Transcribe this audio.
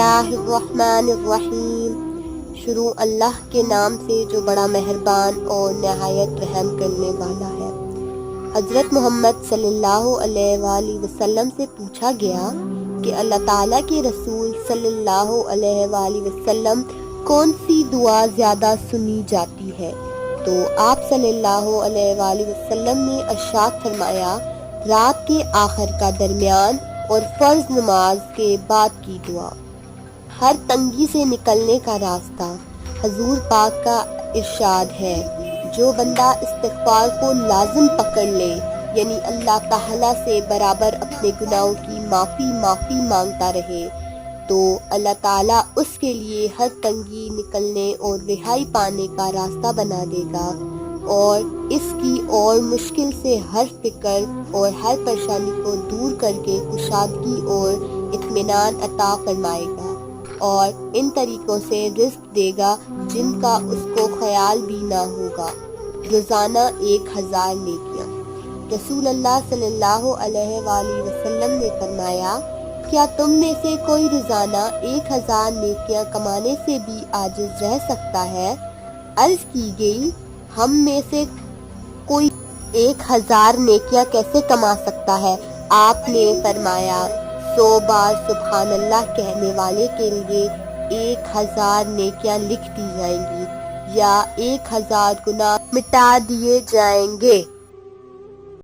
اللہ الرحمن الرحیم۔ شروع اللہ کے نام سے جو بڑا مہربان اور نہایت رحم کرنے والا ہے۔ حضرت محمد صلی اللہ علیہ وآلہ وسلم سے پوچھا گیا کہ اللہ تعالیٰ کے رسول صلی اللہ علیہ وآلہ وسلم کون سی دعا زیادہ سنی جاتی ہے؟ تو آپ صلی اللہ علیہ وآلہ وسلم نے ارشاد فرمایا، رات کے آخر کا درمیان اور فرض نماز کے بعد کی دعا۔ ہر تنگی سے نکلنے کا راستہ۔ حضور پاک کا ارشاد ہے، جو بندہ استغفار کو لازم پکڑ لے، یعنی اللہ تعالیٰ سے برابر اپنے گناہوں کی معافی مانگتا رہے، تو اللہ تعالیٰ اس کے لیے ہر تنگی نکلنے اور رہائی پانے کا راستہ بنا دے گا، اور اس کی اور مشکل سے ہر فکر اور ہر پریشانی کو دور کر کے کشادگی اور اطمینان عطا فرمائے گا، اور ان طریقوں سے رزق دے گا جن کا اس کو خیال بھی نہ ہوگا۔ روزانہ 1000 نیکیاں۔ رسول اللہ صلی اللہ علیہ وآلہ وسلم نے فرمایا، کیا تم میں سے کوئی روزانہ 1000 نیکیاں کمانے سے بھی عاجز رہ سکتا ہے؟ عرض کی گئی، ہم میں سے کوئی 1000 نیکیاں کیسے کما سکتا ہے؟ آپ نے فرمایا، 100 بار سبحان اللہ کہنے والے کے لیے 1000 نیکیاں لکھ دی جائیں گی، یا 1000 گناہ مٹا دیے جائیں گے۔